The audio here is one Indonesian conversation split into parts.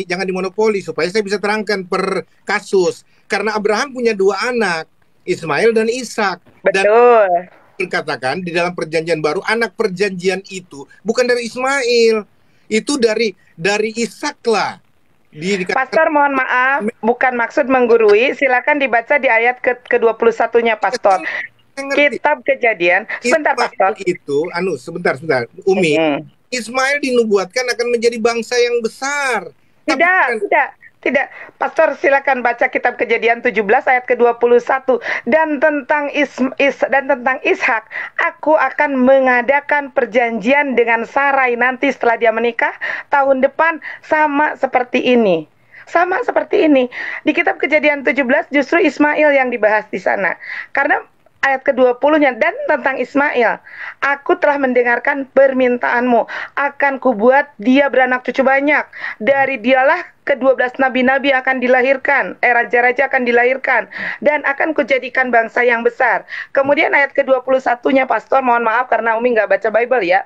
jangan dimonopoli supaya saya bisa terangkan per kasus. Karena Abraham punya dua anak, Ismail dan Ishak. Dan Betul. dikatakan di dalam perjanjian baru, anak perjanjian itu bukan dari Ismail, itu dari Ishak lah. Pastor, mohon maaf, bukan maksud menggurui. Silakan dibaca di ayat ke-21-nya, Pastor. Saya ngerti. Kitab Kejadian. Sebentar, Ismail Pastor. itu, sebentar, Umi. Ismail dinubuatkan akan menjadi bangsa yang besar. Tapi Tidak. Pastor, silakan baca kitab Kejadian 17 ayat ke-21. Dan tentang Ishak, aku akan mengadakan perjanjian dengan Sarai nanti setelah dia menikah tahun depan sama seperti ini. Sama seperti ini. Di kitab Kejadian 17 justru Ismail yang dibahas di sana. Karena ayat ke-20-nya, dan tentang Ismail, aku telah mendengarkan permintaanmu, akan kubuat dia beranak cucu banyak, dari dialah ke-12 nabi-nabi akan dilahirkan, raja-raja akan dilahirkan, dan akan kujadikan bangsa yang besar. Kemudian ayat ke-21-nya, Pastor, mohon maaf karena Umi nggak baca Bible ya.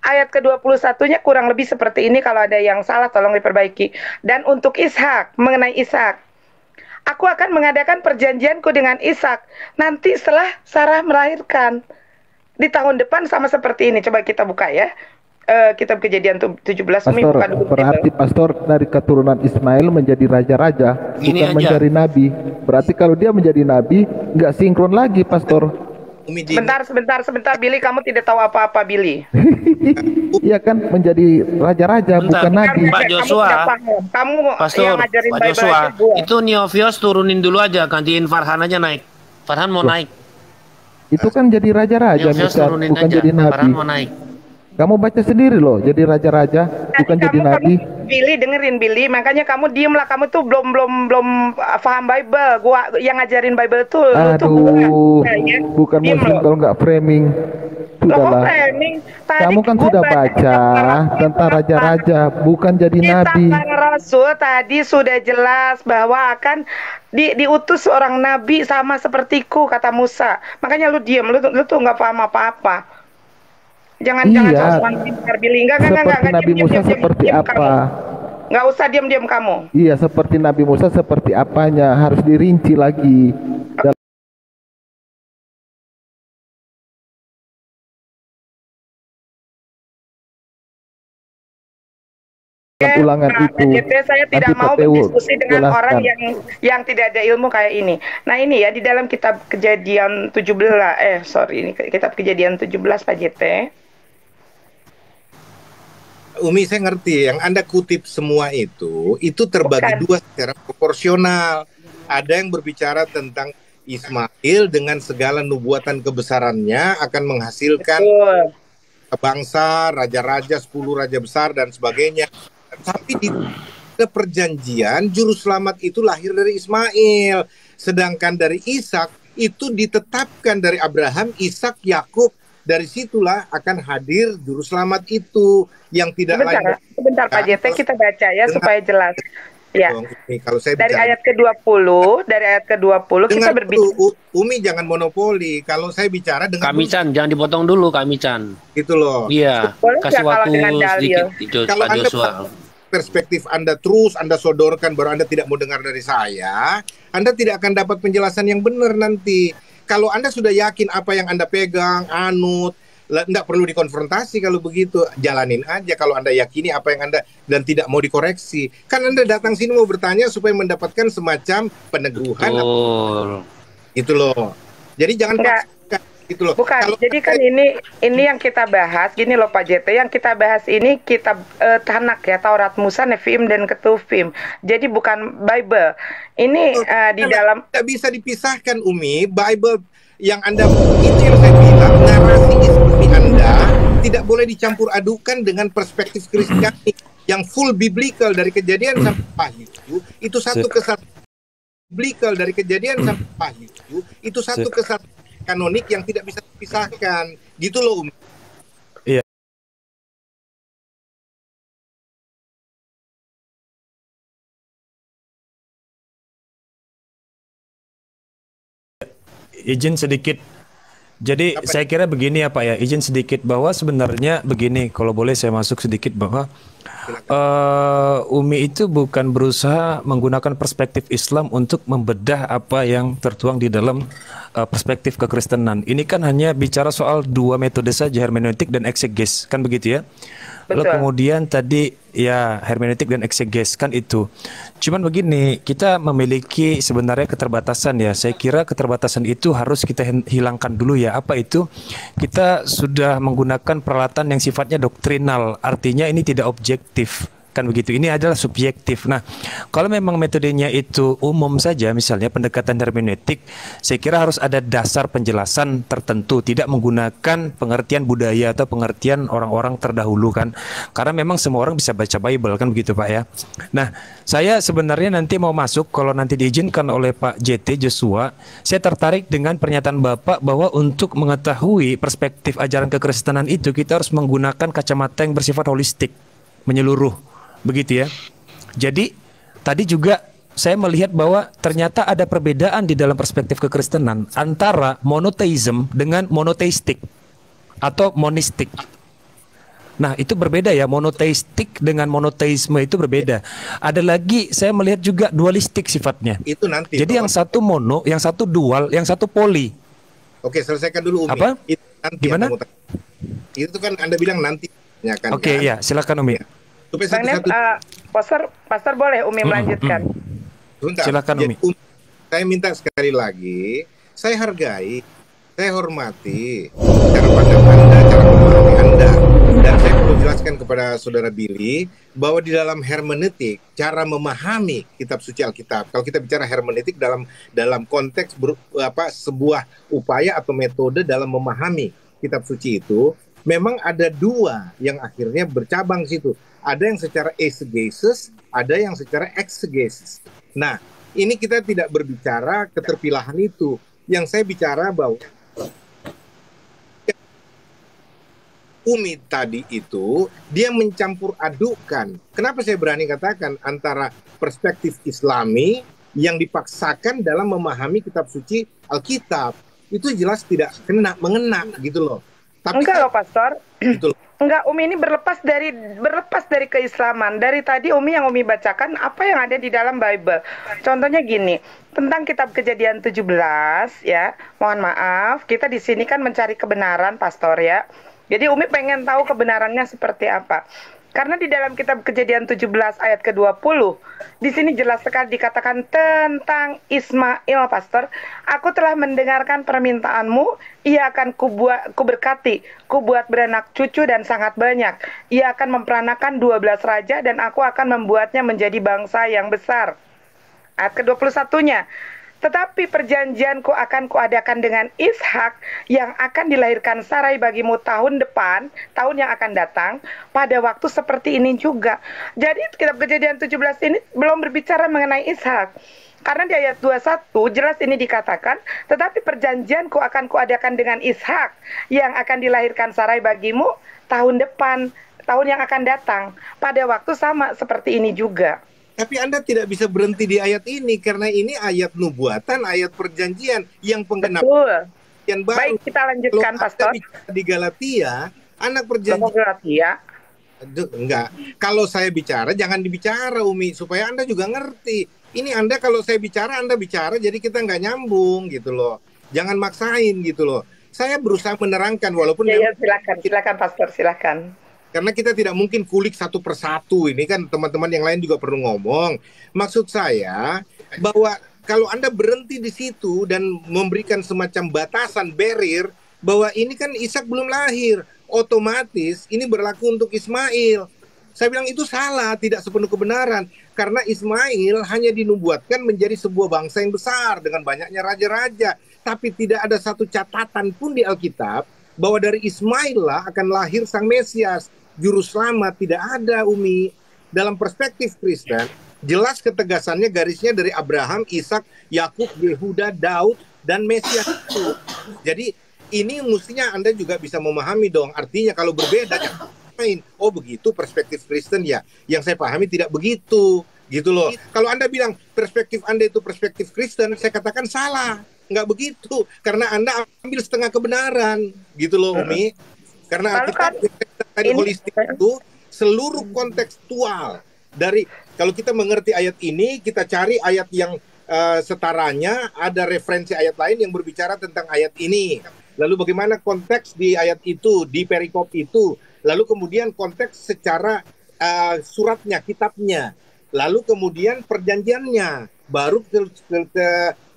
Ayat ke-21-nya kurang lebih seperti ini, kalau ada yang salah tolong diperbaiki. Dan untuk Ishak, mengenai Ishak, aku akan mengadakan perjanjianku dengan Ishak nanti setelah Sarah melahirkan di tahun depan sama seperti ini. Coba kita buka ya. Kitab Kejadian 17. Pastor, berarti pastor dari keturunan Ismail menjadi raja-raja, bukan aja. menjadi nabi. Berarti kalau dia menjadi nabi, nggak sinkron lagi, pastor. Sebentar, Billy, kamu tidak tahu apa-apa, Billy. Iya kan, menjadi raja-raja, bukan nabi. Pak Joshua, kamu Pastor, yang ngajarin Pak Bible Joshua, aja, itu Neofios turunin dulu aja, gantiin Farhan aja naik. Farhan mau naik. Itu kan jadi raja-raja, bukan aja. jadi nabi. Farhan mau naik. Kamu baca sendiri loh, jadi raja-raja, bukan jadi nabi. Billy, dengerin Billy, makanya kamu diem lah, kamu tuh belum paham Bible. Gua yang ngajarin Bible tuh, aduh, bukan muslim kalau nggak framing. Sudahlah. Kamu kan sudah baca tentang raja-raja, bukan jadi nabi. Rasul tadi sudah jelas bahwa akan diutus seorang nabi sama sepertiku, kata Musa. Makanya lu diem, lu tuh nggak paham apa-apa. Jangan pintar, Billy. Enggak. Nabi Musa seperti apa? Nggak usah diam-diam kamu. Iya, seperti Nabi Musa seperti apanya, harus dirinci lagi. Ulangan itu. Saya tidak mau berdiskusi dengan orang yang tidak ada ilmu kayak ini. Nah, ini ya di dalam kitab Kejadian 17, ini kitab Kejadian 17, Pak JT. Umi, saya ngerti yang Anda kutip semua itu terbagi dua secara proporsional. Ada yang berbicara tentang Ismail dengan segala nubuatan kebesarannya akan menghasilkan bangsa, raja-raja, 10 raja besar dan sebagainya. Tapi di perjanjian juru selamat itu lahir dari Ismail, sedangkan dari Ishak itu ditetapkan dari Abraham, Ishak, Yakub. Dari situlah akan hadir juru selamat itu yang tidak lain. Sebentar Pak JT, kita baca ya supaya jelas. Ya. Kalau saya dari ayat ke-20, kita berbicara. Umi jangan monopoli. Kalau saya bicara dengan Kami Chan, jangan dipotong dulu Kami Chan. Gitu loh. Iya. Kasih waktu sedikit kalau Pak Joshua. Perspektif Anda Anda sodorkan baru Anda tidak mau dengar dari saya, Anda tidak akan dapat penjelasan yang benar nanti. Kalau Anda sudah yakin apa yang Anda pegang, anut, tidak perlu dikonfrontasi kalau begitu. Jalanin aja kalau Anda yakini apa yang Anda dan tidak mau dikoreksi. Kan Anda datang sini mau bertanya supaya mendapatkan semacam peneguhan. Gitu loh. Jadi jangan gitu loh. Bukan. Jadi kan ini yang kita bahas, gini loh Pak JT, yang kita bahas ini kitab Tanak ya, Taurat Musa, Nefiim dan Ketuvim. Jadi bukan Bible. Ini di dalam tidak bisa dipisahkan Umi. Bible yang Anda itu yang saya bilang, narasi seperti Anda tidak boleh dicampur adukan dengan perspektif Kristiani yang full biblical dari Kejadian sampai Wahyu. Itu satu kesatuan biblical dari Kejadian sampai Wahyu. Itu satu kesatuan kanonik yang tidak bisa dipisahkan. Gitu loh Umi. Iya. Izin sedikit Jadi saya kira begini ya Pak ya, izin sedikit bahwa sebenarnya begini, kalau boleh saya masuk sedikit bahwa Umi itu bukan berusaha menggunakan perspektif Islam untuk membedah apa yang tertuang di dalam perspektif kekristenan. Ini kan hanya bicara soal dua metode saja, hermeneutik dan ekseges, kan begitu ya? Lalu kemudian tadi ya hermeneutik dan ekseges kan itu. Cuman begini, kita memiliki sebenarnya keterbatasan ya. Saya kira keterbatasan itu harus kita hilangkan dulu ya. Apa itu? Kita sudah menggunakan peralatan yang sifatnya doktrinal. Artinya ini tidak objektif. Kan begitu, ini adalah subjektif. Nah, kalau memang metodenya itu umum saja, misalnya pendekatan hermeneutik, saya kira harus ada dasar penjelasan tertentu, tidak menggunakan pengertian budaya atau pengertian orang-orang terdahulu kan, karena memang semua orang bisa baca Bible kan begitu Pak ya. Nah, saya sebenarnya nanti mau masuk, kalau nanti diizinkan oleh Pak JT Joshua, saya tertarik dengan pernyataan Bapak bahwa untuk mengetahui perspektif ajaran kekristenan itu, kita harus menggunakan kacamata yang bersifat holistik, menyeluruh. Begitu ya. Jadi tadi juga saya melihat bahwa ternyata ada perbedaan di dalam perspektif kekristenan antara monoteism dengan monoteistik atau monistik. Nah, itu berbeda ya, monoteistik dengan monoteisme itu berbeda. Ada lagi saya melihat juga dualistik sifatnya. Itu nanti. Jadi yang satu mono, yang satu dual, yang satu poli. Oke, selesaikan dulu Umi. Apa? Itu nanti. Gimana? Itu kan Anda bilang nanti. Ya kan, Oke, ya, silakan Umi. Ya. Pastor boleh Umi melanjutkan. Sebentar. Silakan Umi. Saya minta sekali lagi, saya hargai, saya hormati cara pandang Anda, cara memahami Anda. Dan saya perlu jelaskan kepada Saudara Billy bahwa di dalam hermeneutik, cara memahami kitab suci Alkitab, kalau kita bicara hermeneutik dalam konteks sebuah upaya atau metode dalam memahami kitab suci itu, memang ada dua yang akhirnya bercabang situ. Ada yang secara eisegesis, ada yang secara exegesis. Nah, ini kita tidak berbicara keterpilahan itu. Yang saya bicara bahwa Umi tadi itu, dia mencampur adukan. Kenapa saya berani katakan antara perspektif Islami yang dipaksakan dalam memahami kitab suci Alkitab. Itu jelas tidak mengena gitu loh. Tapi enggak loh Pastor. Gitu loh. Enggak, Umi ini berlepas dari keislaman. Dari tadi Umi yang Umi bacakan apa yang ada di dalam Bible. Contohnya gini, tentang kitab Kejadian 17 ya. Mohon maaf, kita di sini kan mencari kebenaran, Pastor ya. Jadi Umi pengen tahu kebenarannya seperti apa. Karena di dalam kitab Kejadian 17 ayat ke-20, di sini jelas sekali dikatakan tentang Ismail, Pastor. Aku telah mendengarkan permintaanmu, ia akan kuberkati, kubuat beranak cucu dan sangat banyak. Ia akan memperanakan 12 raja dan aku akan membuatnya menjadi bangsa yang besar. Ayat ke-21-nya. Tetapi perjanjianku akan kuadakan dengan Ishak yang akan dilahirkan Sarai bagimu tahun depan, tahun yang akan datang, pada waktu seperti ini juga. Jadi kitab Kejadian 17 ini belum berbicara mengenai Ishak. Karena di ayat 21 jelas ini dikatakan, tetapi perjanjianku akan kuadakan dengan Ishak yang akan dilahirkan Sarai bagimu tahun depan, tahun yang akan datang, pada waktu sama seperti ini juga. Tapi Anda tidak bisa berhenti di ayat ini karena ini ayat nubuatan, ayat perjanjian yang penggenap. Yang baru. Baik, kita lanjutkan, Pastor. Di Galatia, anak perjanjian. Galatia. Enggak. Kalau saya bicara, jangan dibicara, Umi, supaya Anda juga ngerti. Ini Anda kalau saya bicara, Anda bicara, jadi kita nggak nyambung gitu loh. Jangan maksain gitu loh. Saya berusaha menerangkan walaupun. Ya, silakan, Pastor, silakan. Karena kita tidak mungkin kulik satu persatu. Ini kan teman-teman yang lain juga perlu ngomong. Maksud saya bahwa kalau Anda berhenti di situ dan memberikan semacam batasan, barrier, bahwa ini kan Ishak belum lahir, otomatis ini berlaku untuk Ismail. Saya bilang itu salah, tidak sepenuh kebenaran. Karena Ismail hanya dinubuatkan menjadi sebuah bangsa yang besar dengan banyaknya raja-raja. Tapi tidak ada satu catatan pun di Alkitab bahwa dari Ismail lah akan lahir Sang Mesias. Juru selamat tidak ada, Umi. Dalam perspektif Kristen, jelas ketegasannya garisnya dari Abraham, Ishak, Yakub, Yehuda, Daud, dan Mesias itu. Jadi ini mestinya Anda juga bisa memahami dong. Artinya kalau berbeda, oh begitu perspektif Kristen ya. Yang saya pahami tidak begitu, gitu loh. Kalau Anda bilang perspektif Anda itu perspektif Kristen, saya katakan salah. Nggak begitu, karena Anda ambil setengah kebenaran, gitu loh, Umi. Karena kita tadi holistik itu seluruh kontekstual dari, kalau kita mengerti ayat ini, kita cari ayat yang setaranya, ada referensi ayat lain yang berbicara tentang ayat ini. Lalu bagaimana konteks di ayat itu, di perikop itu, lalu kemudian konteks secara suratnya, kitabnya, lalu kemudian perjanjiannya, baru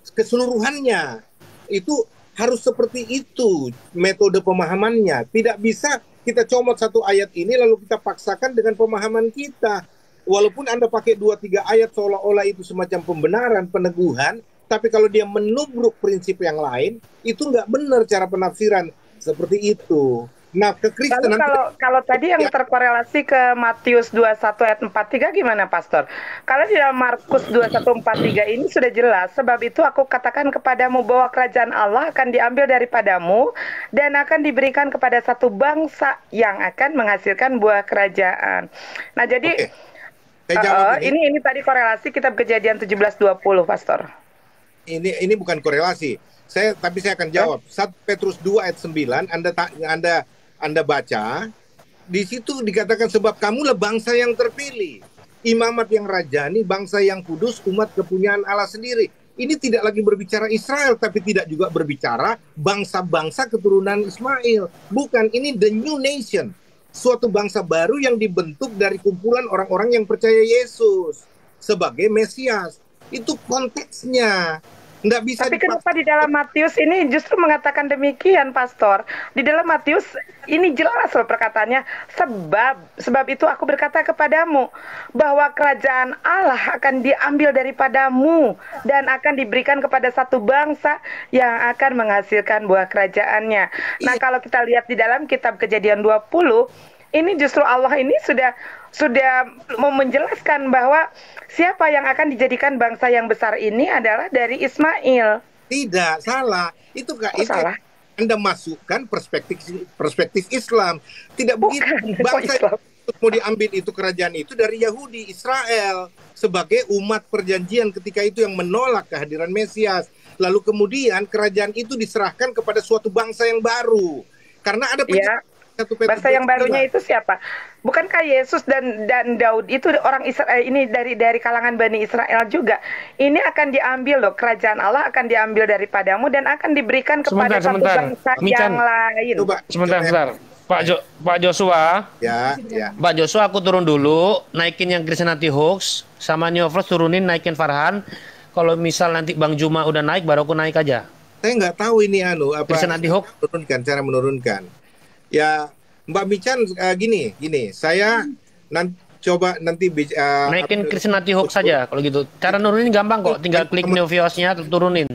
keseluruhannya. Itu harus seperti itu metode pemahamannya. Tidak bisa kita comot satu ayat ini lalu kita paksakan dengan pemahaman kita. Walaupun Anda pakai 2-3 ayat seolah-olah itu semacam pembenaran, peneguhan, tapi kalau dia menubruk prinsip yang lain, itu nggak benar cara penafsiran seperti itu. Nah, kekristenan... Kalau tadi yang terkorelasi ke Matius 21 ayat 43 gimana, Pastor? Kalau di dalam Markus 21:43 ini sudah jelas, sebab itu aku katakan kepadamu bahwa kerajaan Allah akan diambil daripadamu dan akan diberikan kepada satu bangsa yang akan menghasilkan buah kerajaan. Nah, jadi ini tadi korelasi kitab Kejadian 17:20, Pastor. Ini bukan korelasi. Tapi saya akan jawab. 1 Petrus 2 ayat 9, Anda baca, di situ dikatakan sebab kamulah bangsa yang terpilih, imamat yang rajani, bangsa yang kudus, umat kepunyaan Allah sendiri. Ini tidak lagi berbicara Israel, tapi tidak juga berbicara bangsa-bangsa keturunan Ismail. Bukan, ini the new nation. Suatu bangsa baru yang dibentuk dari kumpulan orang-orang yang percaya Yesus sebagai Mesias. Itu konteksnya. Nggak bisa. Tapi kenapa di dalam Matius ini justru mengatakan demikian, Pastor? Di dalam Matius ini jelas loh perkataannya, sebab itu aku berkata kepadamu bahwa kerajaan Allah akan diambil daripadamu dan akan diberikan kepada satu bangsa yang akan menghasilkan buah kerajaannya. Nah, kalau kita lihat di dalam kitab Kejadian 20, ini justru Allah ini sudah mau menjelaskan bahwa siapa yang akan dijadikan bangsa yang besar ini adalah dari Ismail. Tidak, salah. Itu salah. Anda masukkan perspektif Islam. Tidak begitu. Bangsa yang mau diambil itu, kerajaan itu dari Yahudi, Israel, sebagai umat perjanjian ketika itu yang menolak kehadiran Mesias. Lalu kemudian kerajaan itu diserahkan kepada suatu bangsa yang baru. Karena ada bangsa yang barunya itu siapa? Bukankah Yesus dan Daud itu orang Israel ini dari kalangan Bani Israel juga? Ini akan diambil loh, kerajaan Allah akan diambil daripadamu dan akan diberikan kepada satu bangsa yang lain. Sebentar. Pak Joshua. Ya. Pak Joshua, aku turun dulu, naikin yang Kristianity Hoax, sama Neofrost turunin, naikin Farhan. Kalau misal nanti Bang Juma udah naik, baru aku naik aja. Saya nggak tahu ini apa Kristianity Hoax. Cara menurunkan. Ya, Mbak Mican, gini, saya coba nanti naikin Kristianity Hoax saja kalau gitu. Cara nurunin gampang kok, tinggal klik Neoviosnya turunin.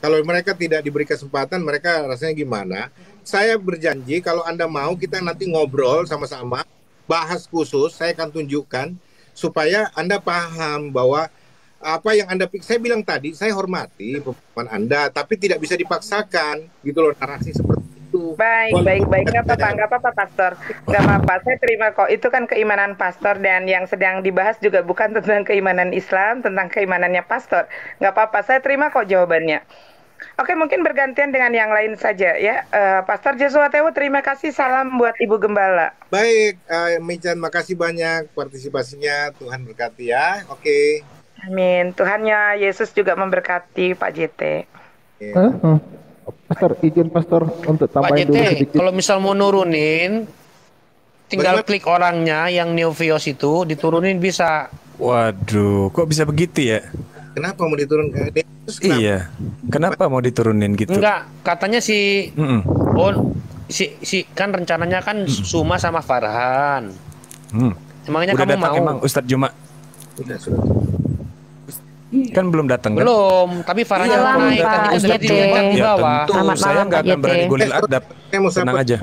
Kalau mereka tidak diberi kesempatan, mereka rasanya gimana? Saya berjanji kalau Anda mau, kita nanti ngobrol sama-sama, bahas khusus, saya akan tunjukkan supaya Anda paham bahwa apa yang Anda saya bilang tadi, saya hormati pemahaman Anda, tapi tidak bisa dipaksakan gitu loh, narasi seperti itu. Baik, nggak apa-apa, Pastor, nggak apa-apa, saya terima kok. Itu kan keimanan Pastor dan yang sedang dibahas juga bukan tentang keimanan Islam, tentang keimanannya Pastor. Nggak apa-apa, saya terima kok jawabannya. Oke, mungkin bergantian dengan yang lain saja ya. Pastor Joshua Tewu, terima kasih, salam buat Ibu Gembala. Baik, Mican, makasih banyak partisipasinya, Tuhan berkati ya. Oke. Amin. Tuhannya Yesus juga memberkati Pak JT. Pastor, izin Pastor untuk tambahin dulu sedikit. Kalau misal mau nurunin, tinggal klik orangnya yang Neovios itu, diturunin bisa. Waduh, kok bisa begitu ya? Kenapa mau diturunkan? Iya, kenapa mau diturunin gitu? Enggak, katanya kan rencananya kan Suma sama Farhan. Emangnya udah kamu datang mau? Emang Ustadz Juma? Sudah. Kan belum datang kan? Belum, tapi Farhannya naik kan kita sudah di bawah. Tentu saya nggak akan berani gulil adab. Tenang aja.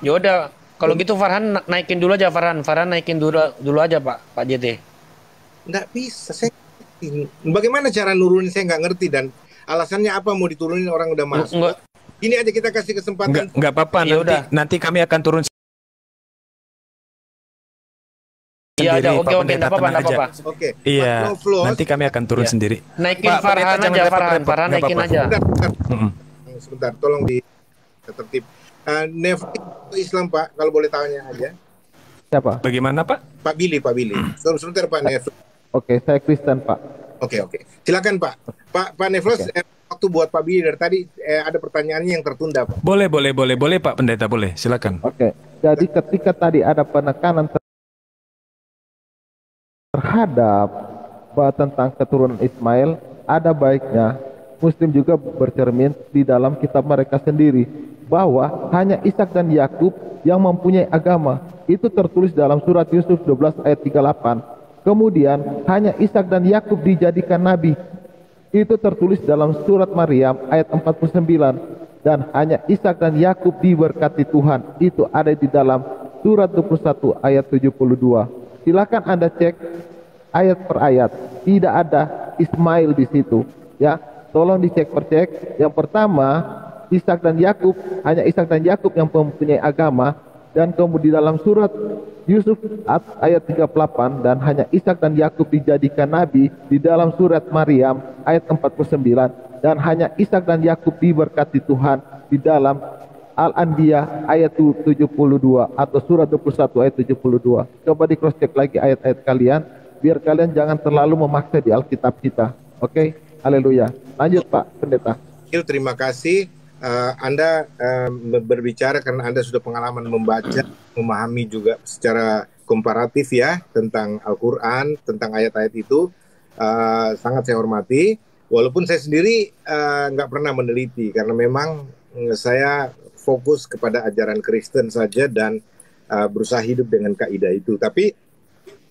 Ya udah, kalau gitu Farhan naikin dulu aja, Farhan naikin dulu aja Pak JT. Nggak bisa, bagaimana cara nurunin saya nggak ngerti dan alasannya apa mau diturunin orang udah masuk. Ini aja kita kasih kesempatan. Nggak apa-apa, nanti kami akan turun. sendiri, ada, oke, Pak oke, Pendeta, enggak apa-apa, tenang enggak aja. apa-apa. Oke. Iya, Pak Novlos, nanti kami akan turun Ya. sendiri. Naikin Pak Pendeta, Farhan jangan aja, repot-repot, Farhan nggak naikin apa-apa. aja. sebentar, Mm-mm. sebentar, tolong di tertib. Nevri Islam Pak, kalau boleh tanya aja. Siapa? Bagaimana Pak? Pak Billy. Sebentar Pak Nevri. Oke, saya Kristen, Pak. Oke. Silakan Pak. Pak Nevros, waktu buat Pak Billy dari tadi ada pertanyaannya yang tertunda Pak. Boleh Pak Pendeta, boleh. Silakan. Oke. Jadi ketika tadi ada penekanan terhadap tentang keturunan Ismail, ada baiknya Muslim juga bercermin di dalam kitab mereka sendiri bahwa hanya Ishak dan Yakub yang mempunyai agama. Itu tertulis dalam surat Yusuf 12 ayat 38. Kemudian hanya Ishak dan Yakub dijadikan nabi. Itu tertulis dalam surat Maryam ayat 49. Dan hanya Ishak dan Yakub diberkati Tuhan. Itu ada di dalam surat 21 ayat 72. Silakan Anda cek ayat per ayat. Tidak ada Ismail di situ, ya. Tolong dicek percek. Yang pertama, Ishak dan Yakub, hanya Ishak dan Yakub yang mempunyai agama. Dan kemudian dalam surat Yusuf ayat 38, dan hanya Ishak dan Yakub dijadikan nabi di dalam surat Maryam ayat 49, dan hanya Ishak dan Yakub diberkati Tuhan di dalam Al-Anbiya ayat 72 atau surat 21 ayat 72. Coba di cross check lagi ayat-ayat kalian biar kalian jangan terlalu memaksa di Alkitab kita. Oke? Haleluya. Lanjut Pak Pendeta. Terima kasih. Anda berbicara karena Anda sudah pengalaman membaca, memahami juga secara komparatif ya tentang Al-Quran, tentang ayat-ayat itu. Sangat saya hormati. Walaupun saya sendiri nggak pernah meneliti karena memang saya fokus kepada ajaran Kristen saja dan berusaha hidup dengan kaidah itu. Tapi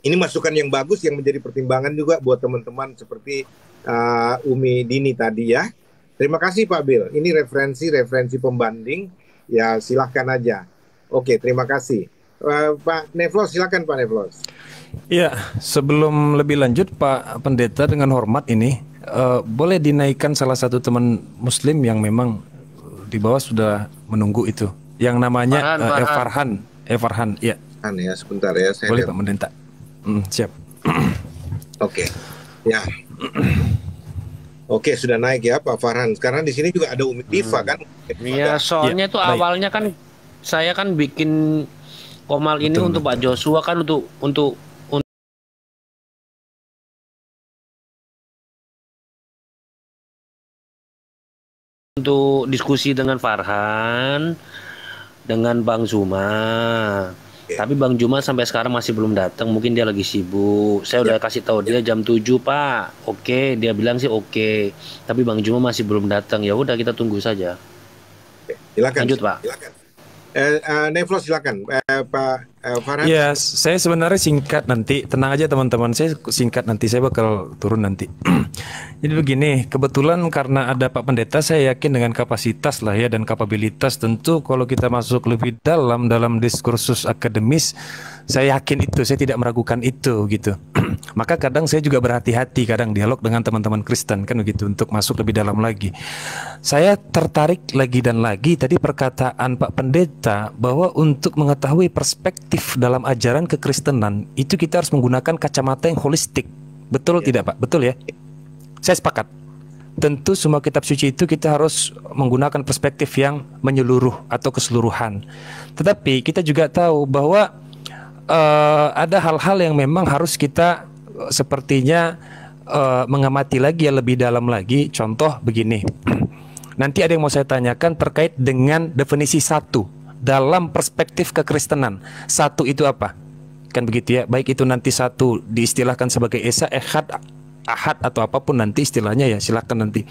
ini masukan yang bagus yang menjadi pertimbangan juga buat teman-teman seperti Umi Dini tadi ya. Terima kasih Pak Bill. Ini referensi pembanding. Ya silahkan aja. Oke, terima kasih. Pak Nevlos, silakan Pak Nevlos. Ya, sebelum lebih lanjut Pak Pendeta, dengan hormat ini boleh dinaikkan salah satu teman Muslim yang memang di bawah sudah menunggu itu, yang namanya Farhan. Ya. Ya, sebentar ya. Saya boleh lihat. Pak Pendeta. Siap. Oke. Ya. Oke, sudah naik ya Pak Farhan. Karena di sini juga ada Umi Diva kan. Iya, soalnya tuh awalnya kan saya kan bikin Komal ini untuk Pak Joshua kan untuk diskusi dengan Farhan, dengan Bang Zuma. Tapi Bang Juma sampai sekarang masih belum datang, mungkin dia lagi sibuk. Saya udah kasih tahu dia jam 7 Pak. Oke, dia bilang sih oke. Tapi Bang Juma masih belum datang. Ya udah kita tunggu saja. Silakan. Lanjut Pak. Silakan. Nevlos silakan Pak Farhan. Ya, saya sebenarnya singkat nanti. Tenang aja teman-teman, saya singkat nanti. Saya bakal turun nanti. Jadi begini, kebetulan karena ada Pak Pendeta, saya yakin dengan kapasitas lah ya dan kapabilitas, tentu kalau kita masuk lebih dalam diskursus akademis, saya yakin itu, saya tidak meragukan itu gitu. Maka kadang saya juga berhati-hati kadang dialog dengan teman-teman Kristen kan begitu untuk masuk lebih dalam lagi. Saya tertarik lagi dan lagi tadi perkataan Pak Pendeta bahwa untuk mengetahui perspektif dalam ajaran kekristenan itu kita harus menggunakan kacamata yang holistik. Betul tidak Pak? Betul ya? Saya sepakat. Tentu semua kitab suci itu kita harus menggunakan perspektif yang menyeluruh atau keseluruhan. Tetapi kita juga tahu bahwa ada hal-hal yang memang harus kita sepertinya mengamati lagi ya lebih dalam lagi. Contoh begini. Nanti ada yang mau saya tanyakan terkait dengan definisi satu dalam perspektif kekristenan. Satu itu apa? Kan begitu ya. Baik itu nanti satu diistilahkan sebagai esa, ehad, ahad atau apapun nanti istilahnya ya, silakan nanti.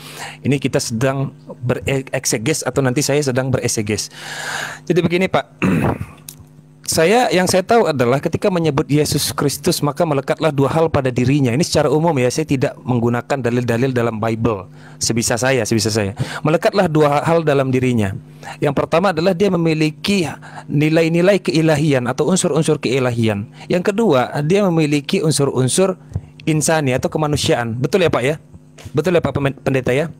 Ini kita sedang berekseges atau nanti saya sedang bereseges. Jadi begini Pak, yang saya tahu adalah ketika menyebut Yesus Kristus maka melekatlah dua hal pada dirinya. Ini secara umum ya, saya tidak menggunakan dalil-dalil dalam Bible. Sebisa saya. Melekatlah dua hal dalam dirinya. Yang pertama adalah dia memiliki nilai-nilai keilahian atau unsur-unsur keilahian. Yang kedua, dia memiliki unsur-unsur insani atau kemanusiaan. Betul ya Pak ya? Betul ya Pak Pendeta ya?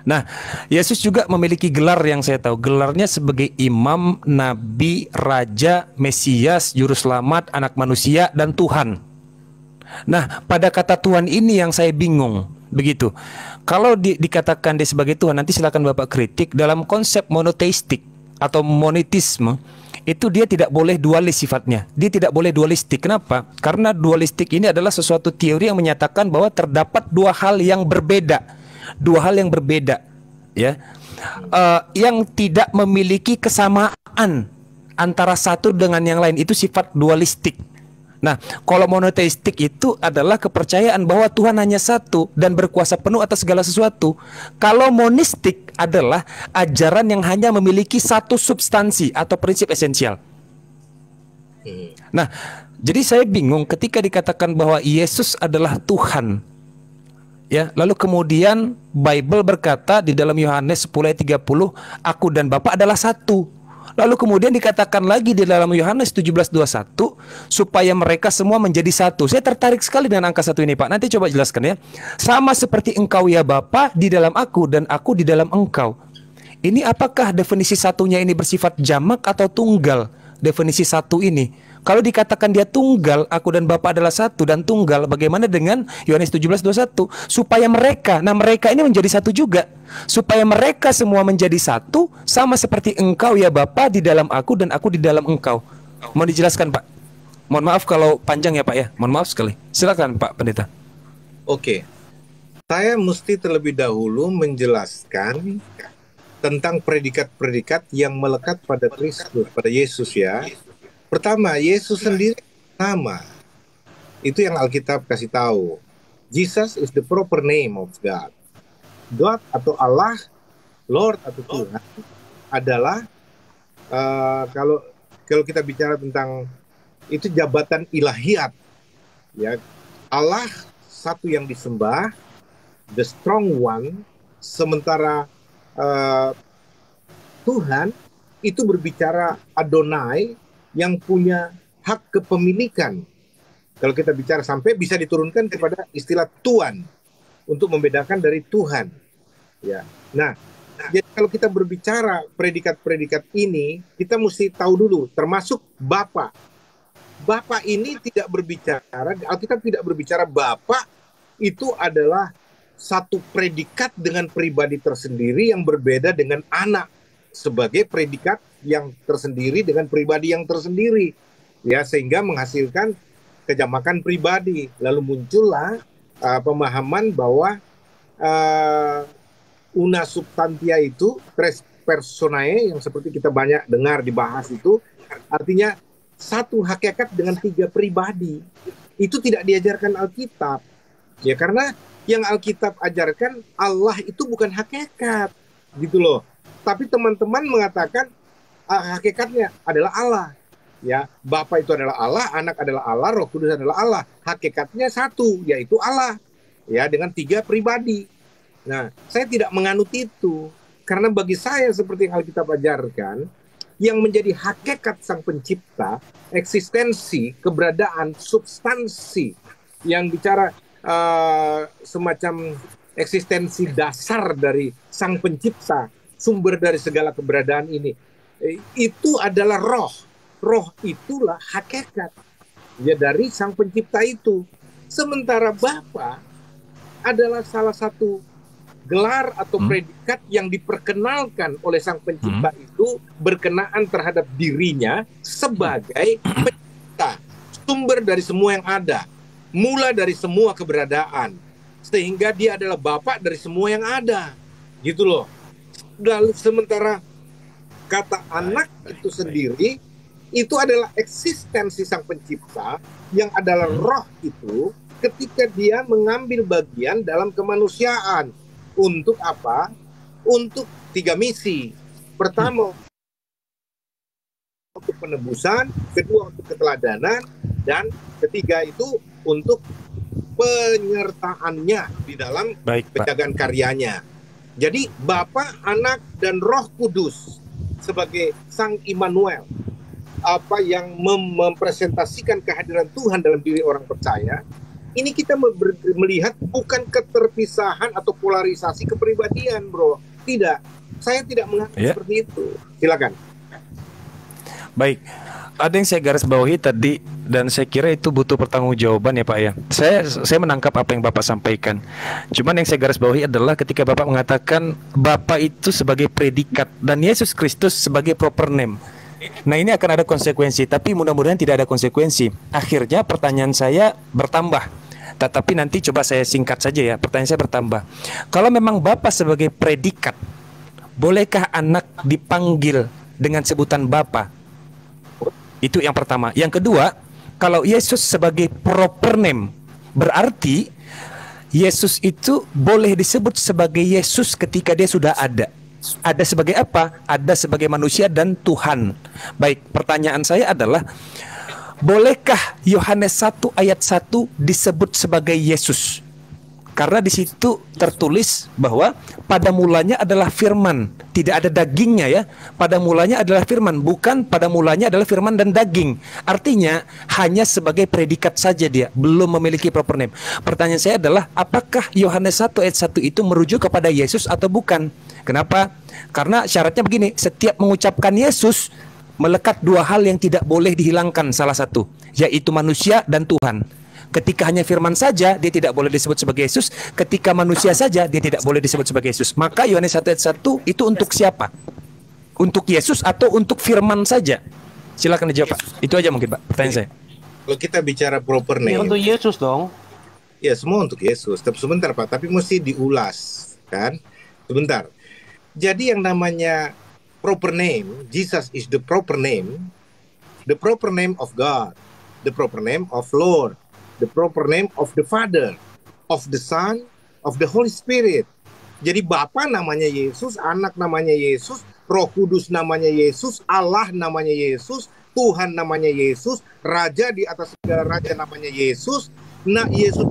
Nah, Yesus juga memiliki gelar yang saya tahu. Gelarnya sebagai Imam, Nabi, Raja, Mesias, Juru Selamat, Anak Manusia, dan Tuhan. Nah, pada kata Tuhan ini yang saya bingung. Begitu. Kalau dikatakan dia sebagai Tuhan, nanti silakan Bapak kritik. Dalam konsep monoteistik atau monoteisme, itu dia tidak boleh dualis sifatnya. Dia tidak boleh dualistik. Kenapa? Karena dualistik ini adalah sesuatu teori yang menyatakan bahwa terdapat dua hal yang berbeda. Dua hal yang berbeda, ya, yang tidak memiliki kesamaan antara satu dengan yang lain. Itu sifat dualistik. Nah, kalau monoteistik itu adalah kepercayaan bahwa Tuhan hanya satu dan berkuasa penuh atas segala sesuatu. Kalau monistik adalah ajaran yang hanya memiliki satu substansi atau prinsip esensial. Nah, jadi saya bingung ketika dikatakan bahwa Yesus adalah Tuhan. Ya, lalu kemudian Bible berkata di dalam Yohanes 10 ayat 30, aku dan Bapa adalah satu. Lalu kemudian dikatakan lagi di dalam Yohanes 17:21 supaya mereka semua menjadi satu. Saya tertarik sekali dengan angka satu ini, Pak. Nanti coba jelaskan ya. Sama seperti engkau ya Bapa di dalam aku dan aku di dalam engkau. Ini apakah definisi satunya ini bersifat jamak atau tunggal? Definisi satu ini. Kalau dikatakan dia tunggal, aku dan Bapa adalah satu dan tunggal, bagaimana dengan Yohanes 17:21? Supaya mereka, nah mereka ini menjadi satu juga. Supaya mereka semua menjadi satu, sama seperti engkau ya Bapa di dalam aku dan aku di dalam engkau. Mau dijelaskan, Pak? Mohon maaf kalau panjang ya Pak ya, mohon maaf sekali. Silakan Pak Pendeta. Oke, saya mesti terlebih dahulu menjelaskan tentang predikat-predikat yang melekat pada Kristus, pada Yesus ya. Pertama, Yesus sendiri nama. Itu yang Alkitab kasih tahu. Jesus is the proper name of God. God atau Allah, Lord atau Tuhan adalah kalau kita bicara tentang itu jabatan ilahiyat. Ya, Allah satu yang disembah, the strong one, sementara Tuhan itu berbicara Adonai yang punya hak kepemilikan. Kalau kita bicara sampai bisa diturunkan kepada istilah Tuhan untuk membedakan dari Tuhan. Ya. Nah, jadi kalau kita berbicara predikat-predikat ini, kita mesti tahu dulu, termasuk Bapa. Bapa ini tidak berbicara, Alkitab tidak berbicara Bapa itu adalah satu predikat dengan pribadi tersendiri yang berbeda dengan anak sebagai predikat yang tersendiri dengan pribadi yang tersendiri, ya, sehingga menghasilkan kejamakan pribadi. Lalu muncullah pemahaman bahwa una substantia itu tres personae yang seperti kita banyak dengar dibahas itu, artinya satu hakikat dengan tiga pribadi. Itu tidak diajarkan Alkitab, ya, karena yang Alkitab ajarkan Allah itu bukan hakikat, gitu loh. Tapi teman-teman mengatakan hakikatnya adalah Allah, ya. Bapa itu adalah Allah, Anak adalah Allah, Roh Kudus adalah Allah. Hakikatnya satu, yaitu Allah, ya, dengan tiga pribadi. Nah, saya tidak menganut itu karena bagi saya seperti yang Alkitab ajarkan, yang menjadi hakikat Sang Pencipta, eksistensi, keberadaan, substansi, yang bicara semacam eksistensi dasar dari Sang Pencipta, sumber dari segala keberadaan ini. Itu adalah roh. Roh itulah hakikat ya dari Sang Pencipta itu. Sementara Bapa adalah salah satu gelar atau predikat yang diperkenalkan oleh Sang Pencipta itu berkenaan terhadap dirinya sebagai pencipta, sumber dari semua yang ada, mula dari semua keberadaan, sehingga dia adalah Bapa dari semua yang ada, gitu loh. Lalu sementara kata anak itu sendiri itu adalah eksistensi Sang Pencipta yang adalah roh itu ketika dia mengambil bagian dalam kemanusiaan. Untuk apa? Untuk tiga misi. Pertama untuk penebusan, kedua untuk keteladanan, dan ketiga itu untuk penyertaannya di dalam penjagaan karyanya. Jadi Bapa, Anak, dan Roh Kudus sebagai Sang Immanuel, apa yang mempresentasikan kehadiran Tuhan dalam diri orang percaya, Ini kita melihat bukan keterpisahan atau polarisasi kepribadian, bro. Tidak, saya tidak menganggap seperti itu. Silakan. Baik, ada yang saya garis bawahi tadi dan saya kira itu butuh pertanggungjawaban ya Pak ya. Saya menangkap apa yang Bapak sampaikan. Cuman yang saya garis bawahi adalah ketika Bapak mengatakan Bapak itu sebagai predikat dan Yesus Kristus sebagai proper name. Nah ini akan ada konsekuensi, tapi mudah-mudahan tidak ada konsekuensi. Akhirnya pertanyaan saya bertambah. Tetapi nanti coba saya singkat saja ya, pertanyaan saya bertambah. Kalau memang Bapak sebagai predikat, bolehkah anak dipanggil dengan sebutan Bapa? Itu yang pertama. Yang kedua, kalau Yesus sebagai proper name, berarti Yesus itu boleh disebut sebagai Yesus ketika dia sudah ada. Ada sebagai apa? Ada sebagai manusia dan Tuhan. Baik, pertanyaan saya adalah, bolehkah Yohanes 1 ayat 1 disebut sebagai Yesus? Karena di situ tertulis bahwa pada mulanya adalah firman, tidak ada dagingnya ya. Pada mulanya adalah firman, bukan pada mulanya adalah firman dan daging. Artinya hanya sebagai predikat saja dia, belum memiliki proper name. Pertanyaan saya adalah, apakah Yohanes 1 ayat 1 itu merujuk kepada Yesus atau bukan? Kenapa? Karena syaratnya begini, setiap mengucapkan Yesus melekat dua hal yang tidak boleh dihilangkan, salah satu, yaitu manusia dan Tuhan. Ketika hanya firman saja, dia tidak boleh disebut sebagai Yesus. Ketika manusia saja, dia tidak boleh disebut sebagai Yesus. Maka Yohanes 1 ayat 1 itu untuk siapa? Untuk Yesus atau untuk firman saja? Silakan dijawab Pak. Itu aja mungkin Pak, pertanyaan saya. Kalau kita bicara proper name, untuk Yesus dong. Ya semua untuk Yesus. Tapi sebentar Pak, tapi mesti diulas kan? Sebentar. Jadi yang namanya proper name, Jesus is the proper name of God, the proper name of Lord, the proper name of the Father, of the Son, of the Holy Spirit. Jadi Bapa namanya Yesus, Anak namanya Yesus, Roh Kudus namanya Yesus, Allah namanya Yesus, Tuhan namanya Yesus, Raja di atas segala raja namanya Yesus. Nah, Yesus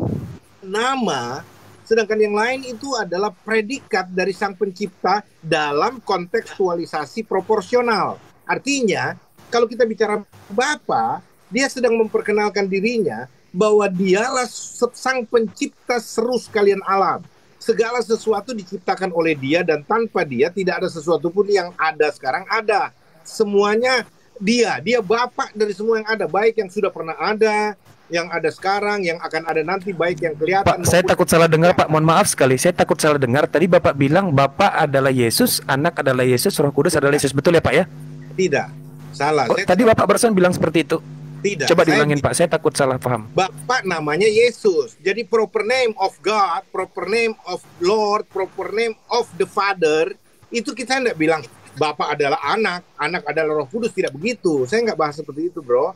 nama, sedangkan yang lain itu adalah predikat dari Sang Pencipta dalam kontekstualisasi proporsional. Artinya, kalau kita bicara Bapa, dia sedang memperkenalkan dirinya bahwa dialah Sang Pencipta seru sekalian alam. Segala sesuatu diciptakan oleh dia dan tanpa dia tidak ada sesuatu pun yang ada sekarang ada. Semuanya dia Bapa dari semua yang ada, baik yang sudah pernah ada, yang ada sekarang, yang akan ada nanti, baik yang kelihatan. Pak, saya takut salah dengar Pak, mohon maaf sekali, saya takut salah dengar. Tadi Bapak bilang Bapak adalah Yesus, Anak adalah Yesus, Roh Kudus adalah Yesus, betul ya Pak ya? Tidak, salah. Tadi Bapak barusan bilang seperti itu. Tidak. Coba diulangin Pak, saya takut salah paham. Bapak namanya Yesus. Jadi proper name of God, proper name of Lord, proper name of the Father, itu kita tidak bilang Bapak adalah anak, anak adalah Roh Kudus, tidak begitu. Saya nggak bahas seperti itu, bro.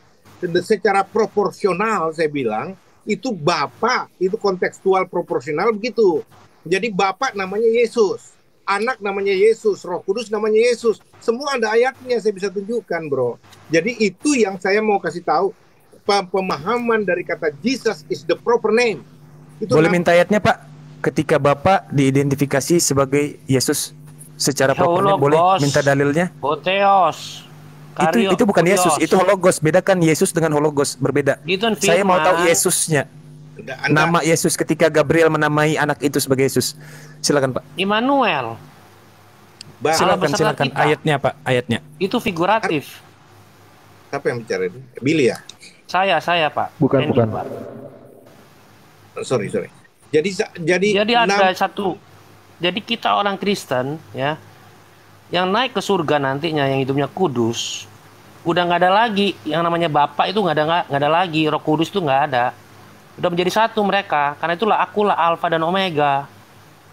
Secara proporsional saya bilang, itu Bapak, itu kontekstual proporsional begitu. Jadi Bapak namanya Yesus, Anak namanya Yesus, Roh Kudus namanya Yesus. Semua ada ayatnya, saya bisa tunjukkan, bro. Jadi itu yang saya mau kasih tahu, pemahaman dari kata Jesus is the proper name. Itu boleh minta ayatnya Pak? Ketika Bapak diidentifikasi sebagai Yesus secara proper name, boleh minta dalilnya? Hotheos. Itu bukan Yesus, itu Hologos. Bedakan Yesus dengan Hologos, berbeda. Saya mau tahu Yesusnya. Nama Yesus ketika Gabriel menamai anak itu sebagai Yesus. Silakan Pak. Immanuel. Silakan ayatnya Pak, ayatnya. Itu figuratif. Siapa yang bicara ini? Billy ya? Saya Pak. Bukan. Pak. Sorry. Jadi ada satu. Jadi kita orang Kristen ya, yang naik ke surga nantinya, yang hidupnya kudus, udah nggak ada lagi yang namanya Bapak, itu nggak ada lagi, Roh Kudus itu nggak ada, udah menjadi satu mereka. Karena itulah akulah Alfa dan Omega,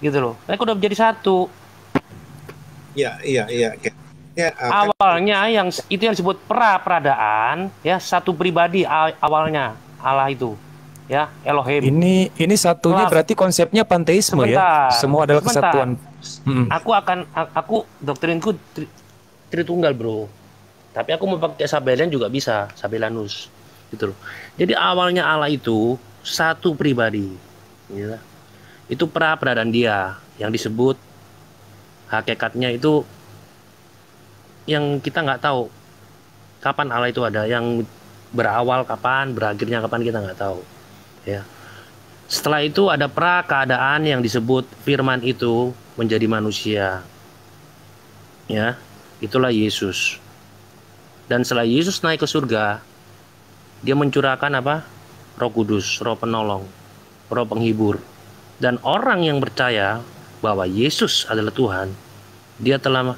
gitu loh. Mereka udah menjadi satu. Iya. Awalnya yang itu yang disebut peradaan ya, satu pribadi awalnya Allah itu ya, Elohim. Ini satunya berarti konsepnya panteisme ya. Semua adalah kesatuan. Aku doktrinku Tritunggal, bro. Tapi aku mau pakai Sabelian juga bisa, Sabelanus, gitu loh. Jadi awalnya Allah itu satu pribadi, ya. Itu peradaan dia yang disebut hakikatnya itu yang kita nggak tahu kapan Allah itu ada, yang berawal kapan, berakhirnya kapan kita nggak tahu, ya. Setelah itu ada prakeadaan yang disebut firman itu menjadi manusia. Ya, itulah Yesus. Dan setelah Yesus naik ke surga, dia mencurahkan apa? Roh Kudus, Roh Penolong, Roh Penghibur. Dan orang yang percaya bahwa Yesus adalah Tuhan, dia telah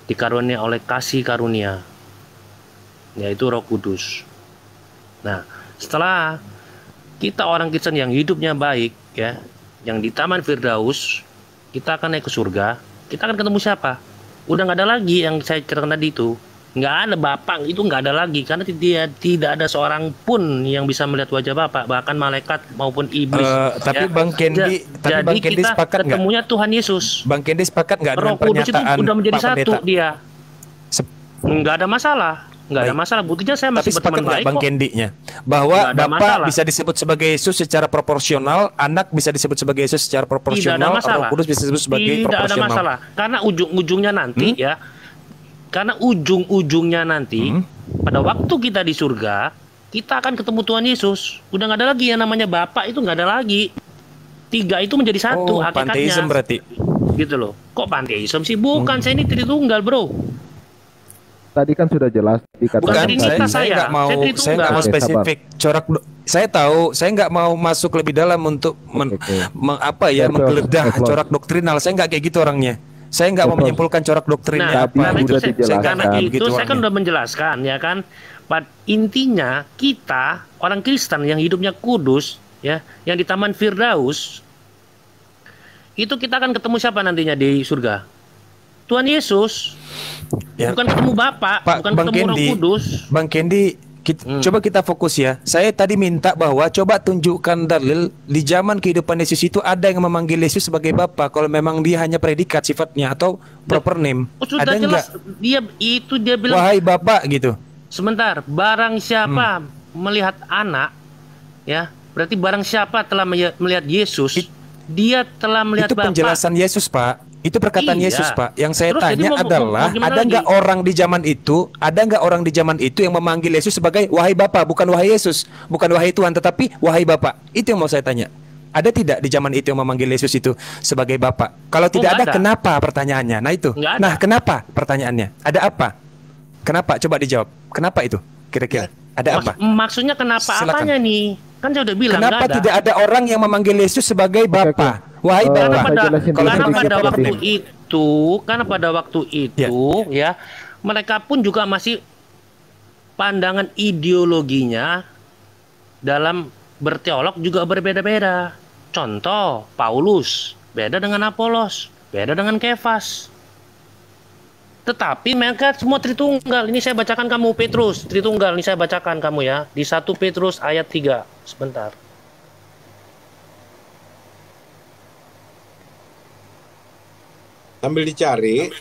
dikaruniai oleh kasih karunia, yaitu Roh Kudus. Nah, setelah kita orang Kristen yang hidupnya baik, ya, yang di Taman Firdaus, kita akan naik ke surga. Kita akan ketemu siapa? Udah nggak ada lagi yang saya ceritakan tadi itu. Nggak ada Bapak, itu nggak ada lagi, karena tidak ada seorang pun yang bisa melihat wajah Bapak, bahkan malaikat maupun iblis. Tapi Bang Kendi, jadi Bang Kendi kita sepakat nggak? ketemunya Tuhan Yesus. Bang Kendi sepakat nggak dengan Roh Kudus itu pernyataan udah menjadi Pak satu Pendeta? dia. Nggak ada masalah. Nggak ada masalah. Buktinya saya Tapi masih sepakat berteman nggak baik Bang kok. Kendi-nya bahwa Nggak ada Bapak masalah. bisa disebut sebagai Yesus secara proporsional, Anak bisa disebut sebagai Yesus secara Tidak ada proporsional, masalah. Roh Kudus bisa disebut sebagai Tidak ada proporsional. masalah. Karena ujung-ujungnya nanti ya. Karena ujung-ujungnya nanti pada waktu kita di surga, kita akan ketemu Tuhan Yesus. Udah nggak ada lagi yang namanya Bapak, itu nggak ada lagi. Tiga itu menjadi satu Oh, hakikatnya. panteisme berarti. Gitu loh. Kok panteisme sih? Bukan, saya ini Tritunggal, bro. Tadi kan sudah jelas dikatakan Bukan Bukan, Trinitas tadi. saya nggak mau, Saya saya Tritunggal. nggak mau Oke, spesifik. Saya tahu, saya nggak mau masuk lebih dalam untuk Oke. menggeledah Level. corak doktrinal. Saya nggak kayak gitu orangnya. Saya nggak mau Level. menyimpulkan corak doktrinnya Nah, Tadi karena itu sudah saya, dijelaskan. karena itu Begitu saya kan orangnya. udah menjelaskan ya kan. Intinya kita orang Kristen yang hidupnya kudus ya, yang di Taman Firdaus itu kita akan ketemu siapa nantinya di surga? Tuhan Yesus. Ya. Bukan ketemu Bapak, Pak, bukan Bang ketemu Roh Kendi, Kudus. Bang Kendi, coba kita fokus ya. Saya tadi minta bahwa coba tunjukkan dalil di zaman kehidupan Yesus itu ada yang memanggil Yesus sebagai Bapa. Kalau memang dia hanya predikat sifatnya atau proper name, Oh, sudah ada jelas enggak? dia bilang Wahai Bapak gitu. sebentar, barang siapa melihat anak ya, berarti barang siapa telah melihat Yesus, dia telah melihat Itu Bapa. penjelasan Yesus, Pak. Itu perkataan Iya. Yesus, Pak. Yang saya Terus jadi tanya mau adalah, gimana ada nggak lagi? orang di zaman itu, ada nggak orang di zaman itu yang memanggil Yesus sebagai wahai Bapa, bukan wahai Yesus, bukan wahai Tuhan, tetapi wahai Bapa. Itu yang mau saya tanya. Ada tidak di zaman itu yang memanggil Yesus itu sebagai Bapa? Kalau tidak nggak ada, ada. kenapa pertanyaannya? Nah itu. Nggak ada. Nah, kenapa pertanyaannya? Ada apa? Kenapa? Coba dijawab. Kenapa itu? Kira-kira ada apa? Maksudnya kenapa Silakan. apanya nih? Kan saya udah bilang Kenapa nggak ada. tidak ada orang yang memanggil Yesus sebagai Bapa? Wahai Oh, Karena Bapa. saya jelasin dulu karena sedikit, pada Pak waktu Kendi. itu, ya, mereka pun juga masih pandangan ideologinya dalam berteolog juga berbeda-beda. Contoh, Paulus beda dengan Apolos, beda dengan Kefas. Tetapi mereka semua Tritunggal. Ini saya bacakan kamu Petrus, Tritunggal. Ini saya bacakan kamu ya. Di 1 Petrus ayat 3. Sebentar. Sambil dicari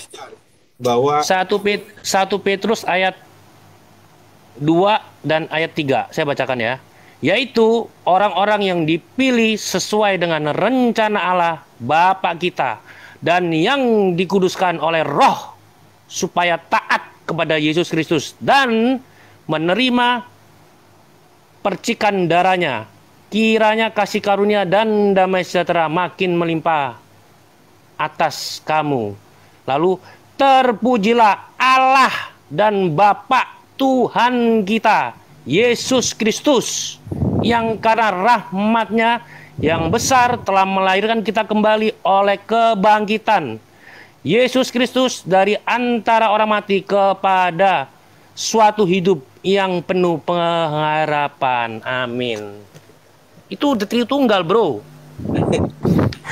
bahwa 1 Petrus ayat 2 dan ayat 3. Saya bacakan ya. Yaitu orang-orang yang dipilih sesuai dengan rencana Allah Bapa kita dan yang dikuduskan oleh Roh supaya taat kepada Yesus Kristus dan menerima percikan darahnya. Kiranya kasih karunia dan damai sejahtera makin melimpah atas kamu. Lalu terpujilah Allah dan Bapa Tuhan kita Yesus Kristus, yang karena rahmatnya yang besar telah melahirkan kita kembali oleh kebangkitan Yesus Kristus dari antara orang mati kepada suatu hidup yang penuh pengharapan. Amin. Itu Tritunggal, bro.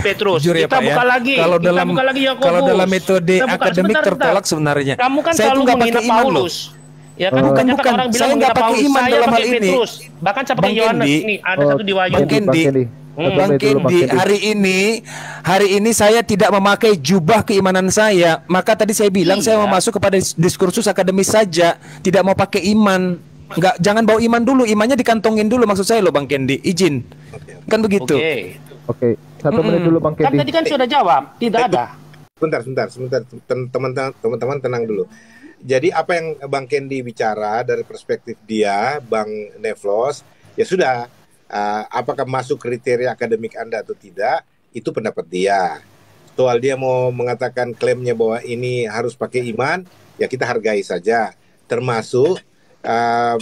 Petrus, Jujur ya, kita Pak, ya. buka lagi. Kalau Kita dalam buka lagi Yakobus. kalau dalam metode Kita buka- akademik sebentar, tertolak sebentar. sebenarnya. Kamu kan Saya selalu tuh nggak menghina pakai iman loh. Paulus. Ya kan Bukan, banyak bukan. orang bilang Saya nggak menghina pakai Paulus. iman Saya dalam hal pakai ini. Petrus. Bahkan saya pakai Bang Yohanes. Kendi. Ini ada satu di Wahyu. Bang Kendi, Bang Kendi, hari ini saya tidak memakai jubah keimanan saya. Maka tadi saya bilang Iya. saya mau masuk kepada diskursus akademis saja, tidak mau pakai iman. Enggak, jangan bawa iman dulu, imannya dikantongin dulu maksud saya loh Bang Kendi. Izin. Kan begitu. Oke. Oke, 1 menit dulu Bang Kan Kendi. tadi kan sudah jawab. Tidak ada. sebentar, teman-teman tenang dulu. Jadi apa yang Bang Kendi bicara dari perspektif dia, Bang Nevlos, ya sudah, apakah masuk kriteria akademik Anda atau tidak, itu pendapat dia. Soal dia mau mengatakan klaimnya bahwa ini harus pakai iman, ya kita hargai saja. Termasuk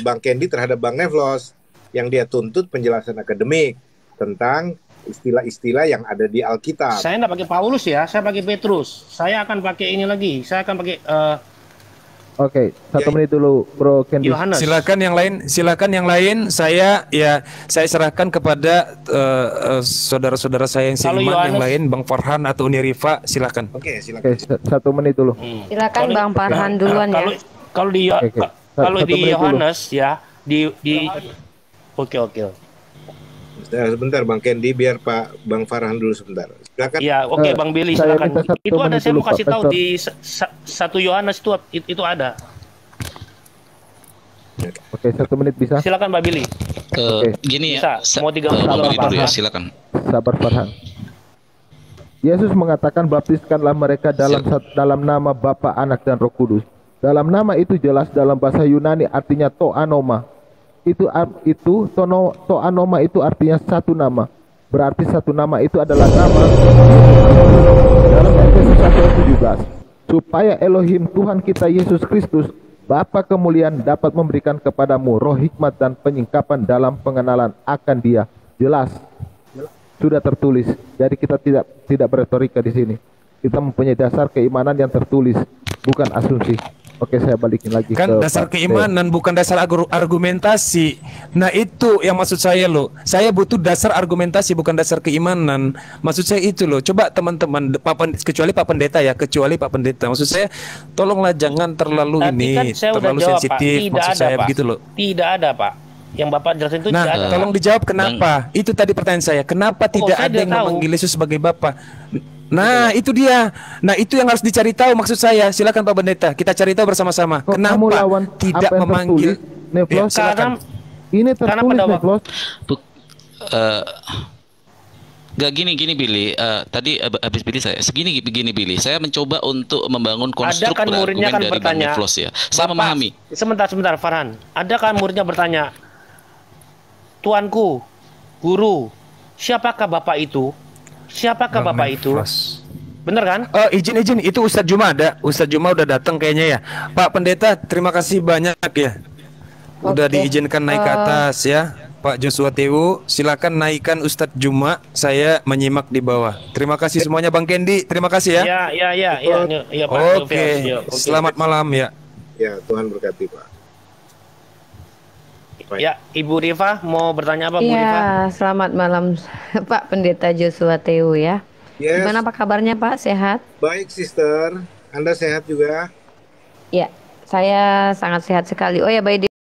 Bang Kendi terhadap Bang Neflos, yang dia tuntut penjelasan akademik tentang istilah-istilah yang ada di Alkitab. Saya nggak pakai Paulus ya, saya pakai Petrus. Saya akan pakai ini lagi. Saya akan pakai Oke, 1 menit dulu, Bro Kendi. Yohanes. Silakan yang lain. Saya serahkan kepada saudara-saudara saya yang Kalau seiman yang Yohanes- lain, Bang Farhan atau Uni Rifa, silakan. Oke, silakan. Oke, 1 menit dulu. Silakan Bang Farhan duluan ya. Kalau di Oke. kalau Satu di menit dulu. Yohanes ya di Oke. Sebentar Bang Kendi, biar Pak Bang Farhan dulu sebentar. Silakan. Ya, oke Bang Billy Saya silakan. minta 1 Itu ada menit saya dulu, mau kasih Pak tahu Pastor. di 1 Yohanes itu ada. Oke, 1 menit bisa? Silakan Pak Billy. Oke. Gini Bisa. ya, Mau 30 Bang Billy apa? dulu ya, silakan. Sabar Farhan. Yesus mengatakan baptiskanlah mereka dalam nama Bapa, Anak dan Roh Kudus. Dalam nama itu jelas dalam bahasa Yunani artinya toanoma. Toanoma itu artinya satu nama. Berarti satu nama itu adalah nama dalam Efesus 1:17. Supaya Elohim Tuhan kita Yesus Kristus, Bapa kemuliaan dapat memberikan kepadamu roh hikmat dan penyingkapan dalam pengenalan akan Dia. Jelas. Sudah tertulis. Jadi kita tidak berretorika di sini. Kita mempunyai dasar keimanan yang tertulis, bukan asumsi. Oke, saya balikin lagi Kan ke dasar Pak keimanan bukan dasar argumentasi. Nah itu yang maksud saya loh. Saya butuh dasar argumentasi bukan dasar keimanan. Maksud saya itu loh. Coba teman-teman, kecuali Pak Pendeta ya, kecuali Pak Pendeta. Maksud saya, tolonglah jangan terlalu Tadi kan saya udah terlalu jawab, Pak. sensitif. Tidak Maksud ada, saya Pak. begitu loh. Tidak ada, Pak. Yang Bapak jelasin itu Nah, tidak ada. tolong dijawab kenapa? Itu tadi pertanyaan saya. Kenapa tidak saya ada tidak yang tahu. memanggil Yesus sebagai Bapa? Nah, itu dia. Nah, itu yang harus dicari tahu maksud saya. Silakan Pak Pendeta, kita cari tahu bersama-sama. Kok Kenapa kamu lawan tidak apa yang memanggil? tertulis, Neflos? Ya, silakan. Ini Karena tertulis pada Neflos. Gak gini Billy, tadi habis Billy begini Billy, saya mencoba untuk membangun konstruk kan muridnya berargumen kan dari Bang bertanya, Neflos ya. Saya Bapak, memahami. Sebentar Farhan. Ada kan muridnya bertanya, Tuanku, Guru, siapakah Bapak itu? Siapakah Bang Bapak itu? Neflos. Bener kan? Izin, itu Ustadz Juma ada. Ustadz Juma udah datang kayaknya ya. Pak Pendeta, terima kasih banyak ya. Udah Oke. diizinkan naik ke atas ya. Pak Joshua Tewu, silakan naikkan Ustadz Juma. Saya menyimak di bawah. Terima kasih semuanya Bang Kendi. Terima kasih ya. Ya, Pak. Oke. Selamat malam ya. Ya, Tuhan berkati Pak. Baik. Ya, Ibu Rifa mau bertanya apa, Bu Rifa? Iya, selamat malam Pak Pendeta Joshua Tewu ya. Yes. Gimana apa kabarnya Pak? Sehat? Baik, Sister. Anda sehat juga? Ya, saya sangat sehat sekali. Oh ya, by the